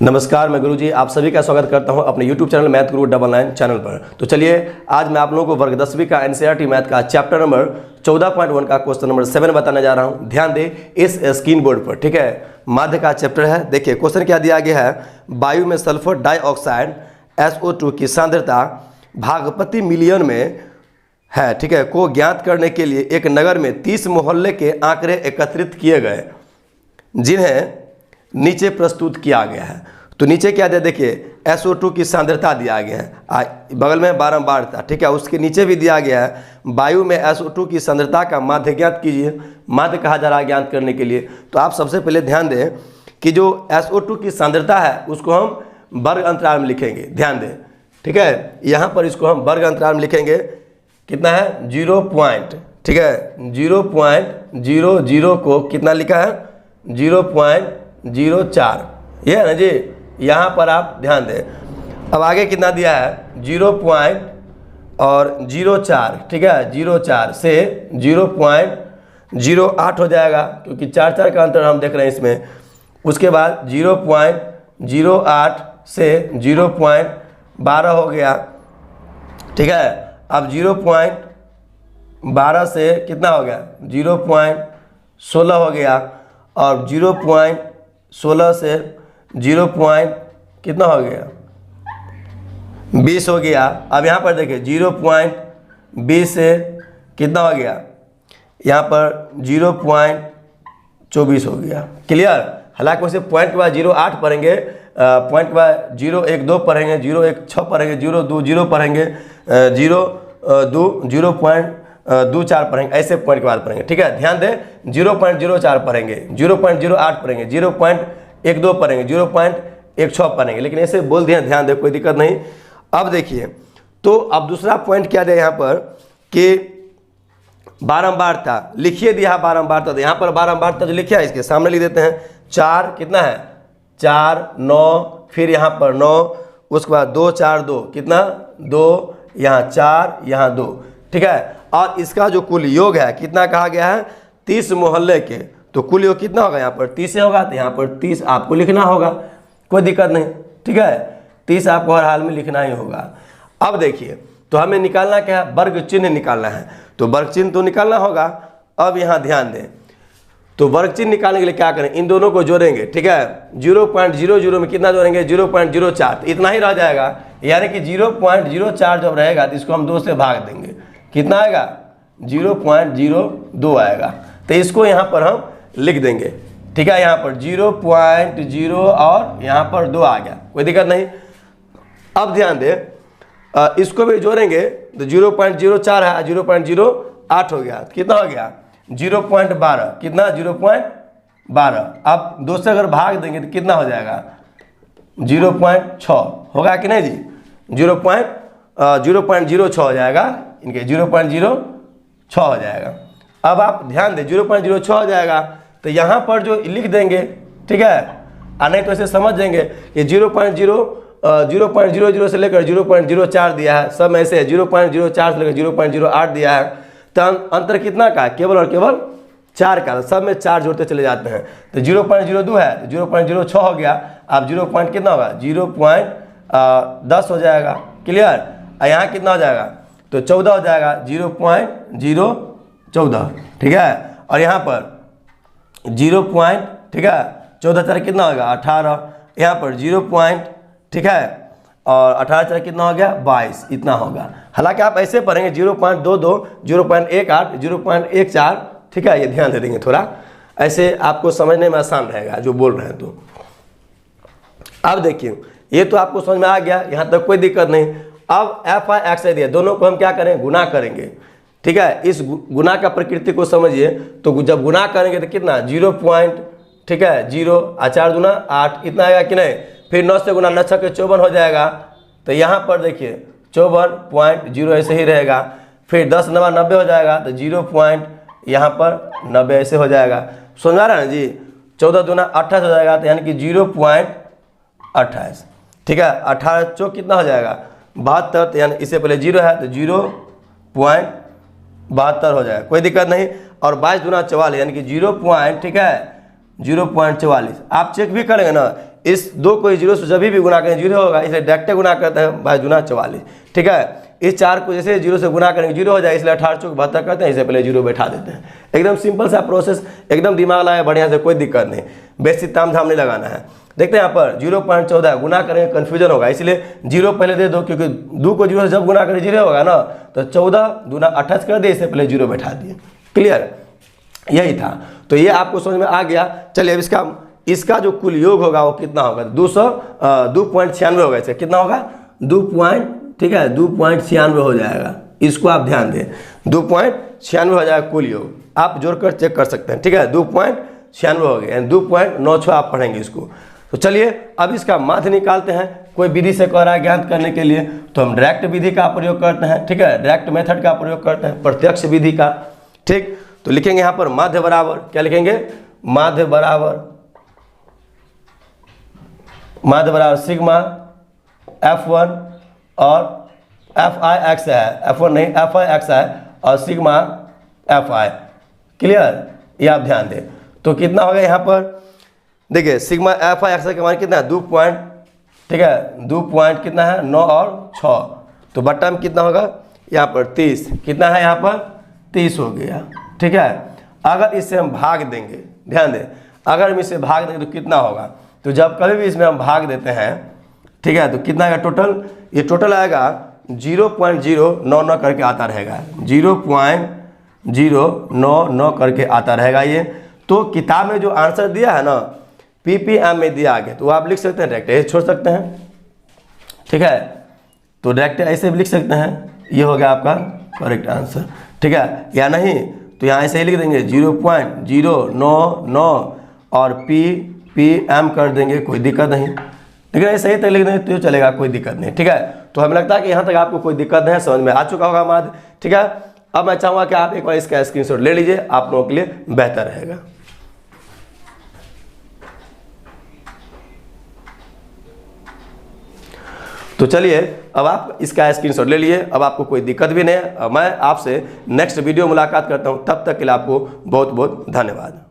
नमस्कार, मैं गुरुजी आप सभी का स्वागत करता हूं अपने YouTube चैनल मैथ गुरु 99 चैनल पर। तो चलिए आज मैं आप लोगों को वर्ग 10वीं का NCERT मैथ का चैप्टर नंबर 14.1 का क्वेश्चन नंबर 7 बताने जा रहा हूं। ध्यान दें इस स्क्रीन बोर्ड पर, ठीक है। माध्य का चैप्टर है। देखिए क्वेश्चन क्या दिया गया है, वायु में सल्फर डाइऑक्साइड SO2 की सांद्रता भाग प्रति मिलियन में है, ठीक है, को ज्ञात करने के लिए एक नगर में 30 मोहल्ले के आंकड़े एकत्रित किए गए जिन्हें नीचे प्रस्तुत किया गया है। तो नीचे क्या दिया, देखिए SO2 की सांद्रता दिया गया है, बगल में बारंबारता, ठीक है। उसके नीचे भी दिया गया है वायु में SO2 की सांद्रता का माध्य ज्ञात कीजिए। माध्य कहा जा रहा है ज्ञात करने के लिए। तो आप सबसे पहले ध्यान दें कि जो SO2 की सांद्रता है उसको हम वर्ग अंतराल में लिखेंगे। ध्यान दें, ठीक है। यहाँ पर इसको हम वर्ग अंतराल में लिखेंगे। कितना है, 0 पॉइंट, ठीक है। 0.00 को कितना लिखा है, 0.04, ये है ना जी। यहाँ पर आप ध्यान दें। अब आगे कितना दिया है, 0.04, ठीक है। 0.4 से 0.08 हो जाएगा, क्योंकि 4 का अंतर हम देख रहे हैं इसमें। उसके बाद 0.08 से 0.12 हो गया, ठीक है। अब 0.12 से कितना हो गया, 0.16 हो गया। और 0.16 से 0. कितना हो गया, 20 हो गया। अब यहाँ पर देखिए 0.20 से कितना हो गया, यहाँ पर 0.24 हो गया। क्लियर। हालांकि वैसे पॉइंट के बाद 0.8 पढ़ेंगे, पॉइंट के बाद 0.12 पढ़ेंगे, 0.16 पढ़ेंगे, 0.20 पढ़ेंगे, 0.24 पढ़ेंगे, ऐसे पॉइंट के बाद पढ़ेंगे, ठीक है। ध्यान दें, 0.04 पढ़ेंगे, 0.08 पढ़ेंगे, 0.12 पढ़ेंगे, 0.16 पढ़ेंगे, लेकिन ऐसे बोल दिए, ध्यान दें, कोई दिक्कत नहीं। अब देखिए, तो अब दूसरा पॉइंट क्या दिया यहाँ पर कि बारंबारता लिखिए दिया, बारंबारता। तो यहाँ पर बारंबारता जो लिखा है इसके सामने लिख देते हैं। 4 कितना है, 4, 9, फिर यहाँ पर 9, उसके बाद 2, 4, 2 कितना, 2, यहाँ 4, यहाँ 2, ठीक है। और इसका जो कुल योग है कितना कहा गया है, 30 मोहल्ले के। तो कुल योग कितना होगा, यहाँ पर 30 होगा, तो यहाँ पर 30 आपको लिखना होगा, कोई दिक्कत नहीं, ठीक है। 30 आपको हर हाल में लिखना ही होगा। अब देखिए, तो हमें निकालना क्या है, वर्ग चिन्ह निकालना है। तो वर्ग चिन्ह तो निकालना होगा। अब यहाँ ध्यान दें, तो वर्ग चिन्ह निकालने के लिए क्या करें, इन दोनों को जोड़ेंगे, ठीक है। 0.00 में कितना जोड़ेंगे, 0.04, इतना ही रह जाएगा। यानी कि 0.04 जब रहेगा तो इसको हम 2 से भाग देंगे, कितना आएगा, 0.02 आएगा। तो इसको यहाँ पर हम लिख देंगे, ठीक है। यहाँ पर 0.0 और यहाँ पर 2 आ गया, कोई दिक्कत नहीं। अब ध्यान दे, इसको भी जोड़ेंगे तो 0.04 है, 0.08 हो गया, कितना हो गया, 0.12, कितना, 0.12। अब 2 से अगर भाग देंगे तो कितना हो जाएगा, 0.6 होगा कि नहीं जी, 0.06 हो जाएगा, इनके 0.06 हो जाएगा। अब आप ध्यान दें, 0.06 हो जाएगा तो यहाँ पर जो लिख देंगे, ठीक है। नहीं तो ऐसे समझ जाएंगे कि 0.00 से लेकर 0.04 दिया है, सब ऐसे है। 0.04 से लेकर 0.08 दिया है, तो अंतर कितना का, केवल और केवल 4 का, सब में 4 जोड़ते चले जाते हैं। तो 0.02 है तो 0.06 हो गया। अब 0 पॉइंट कितना होगा, 0.10 हो जाएगा। क्लियर। यहाँ कितना हो जाएगा, तो 14 हो जाएगा, 0.014, ठीक है। और यहाँ पर 0 पॉइंट, ठीक है, 14 कितना होगा, 18। यहाँ पर 0 पॉइंट, ठीक है, और 18 कितना हो गया, 22, इतना होगा। हालांकि आप ऐसे पढ़ेंगे 0.22, 0.18, 0.14, ठीक है। ये ध्यान दे देंगे थोड़ा, ऐसे आपको समझने में आसान रहेगा जो बोल रहे हैं। तो अब देखिए, ये तो आपको समझ में आ गया, यहाँ तक कोई दिक्कत नहीं। अब FI XI दिया, दोनों को हम क्या करें, गुना करेंगे, ठीक है। इस गुना का प्रकृति को समझिए। तो जब गुना करेंगे तो कितना, 0 पॉइंट, ठीक है, 0, 4 दूना 8, इतना आएगा कि नहीं। फिर 9 से गुना 9 के 54 हो जाएगा। तो यहाँ पर देखिए 54.0 ऐसे ही रहेगा। फिर 10 9 90 हो जाएगा, तो 0 पॉइंट यहाँ पर 90 ऐसे हो जाएगा। समझ आ रहा है ना जी। 14 दूना 28 हो जाएगा, तो यानी कि 0.28, ठीक है। 18 चौक कितना हो जाएगा, 72, तो यानी इससे पहले 0 है तो 0.72 हो जाएगा, कोई दिक्कत नहीं। और 22 दूना 44, यानी कि 0 पॉइंट, ठीक है, 0.44। आप चेक भी करेंगे ना, इस 2 को 0 से जब भी गुना करेंगे 0 होगा, इसलिए डायरेक्ट गुना करते हैं भाई गुना 44, ठीक है। इस 4 को जैसे 0 से गुना करेंगे 0 हो जाए, इसलिए 18 चौक 72 करते हैं, इससे पहले 0 बैठा देते हैं। एकदम सिंपल सा प्रोसेस, एकदम दिमाग लगाए बढ़िया से, कोई दिक्कत नहीं, बेसी ताम झाम नहीं लगाना है। देखते हैं यहाँ पर 0.14 गुना करेंगे कन्फ्यूजन होगा, इसलिए 0 पहले दे दो, क्योंकि 2 को 0 से जब गुना करें 0 होगा ना, तो 14 दूना 28 कर दिए, इससे पहले 0 बैठा दिए। क्लियर, यही था। तो ये आपको समझ में आ गया। चलिए अब इसका जो कुल योग होगा वो कितना होगा, 2.96 होगा। इसका कितना होगा, 2.96 हो जाएगा। इसको आप ध्यान दें, 2.96 हो जाएगा कुल योग, आप जोड़कर चेक कर सकते हैं, ठीक है। 2.96 हो गया, 2.96 आप पढ़ेंगे इसको। तो चलिए अब इसका माध्य निकालते हैं। कोई विधि से कह रहा है ज्ञात करने के लिए, तो हम डायरेक्ट विधि का प्रयोग करते हैं, ठीक है, डायरेक्ट मेथड का प्रयोग करते हैं, प्रत्यक्ष विधि का, ठीक। तो लिखेंगे यहाँ पर माध्य बराबर, क्या लिखेंगे, माध्य बराबर सिग्मा F1 और FI है, F1 नहीं FI है, और सिग्मा FI। क्लियर, ये आप ध्यान दें। तो कितना हो गया यहाँ पर, देखिए सिग्मा FI के मान कितना है, 2 पॉइंट, ठीक है, 2 पॉइंट कितना है, 9 और 6, तो बट्टा में कितना होगा यहाँ पर 30, कितना है यहाँ पर 30 हो गया, ठीक है। अगर इससे हम भाग देंगे, ध्यान दें, अगर हम इससे भाग देंगे तो कितना होगा, तो जब कभी भी इसमें हम भाग देते हैं, ठीक है, तो कितना आएगा टोटल, ये टोटल आएगा 0.099 करके आता रहेगा, 0.099 करके आता रहेगा ये। तो किताब में जो आंसर दिया है ना, PPM में दिया आगे, तो आप लिख सकते हैं डायरेक्ट ऐसे छोड़ सकते हैं, ठीक है। तो डायरेक्ट ऐसे भी लिख सकते हैं, ये हो गया आपका करेक्ट आंसर, ठीक है। या नहीं तो यहाँ ऐसे ही लिख देंगे 0.099 और PPM कर देंगे, कोई दिक्कत नहीं, लेकिन ऐसे ही तक लिख देंगे तो चलेगा, कोई दिक्कत नहीं, ठीक है। तो हमें लगता है कि यहाँ तक आपको कोई दिक्कत नहीं है, समझ में आ चुका होगा माध्य, ठीक है। अब मैं चाहूँगा कि आप एक बार इसका स्क्रीनशॉट ले लीजिए, आप लोगों के लिए बेहतर रहेगा। तो चलिए अब आप इसका स्क्रीनशॉट ले लिए, अब आपको कोई दिक्कत भी नहीं है। मैं आपसे नेक्स्ट वीडियो मुलाकात करता हूँ, तब तक के लिए आपको बहुत बहुत धन्यवाद।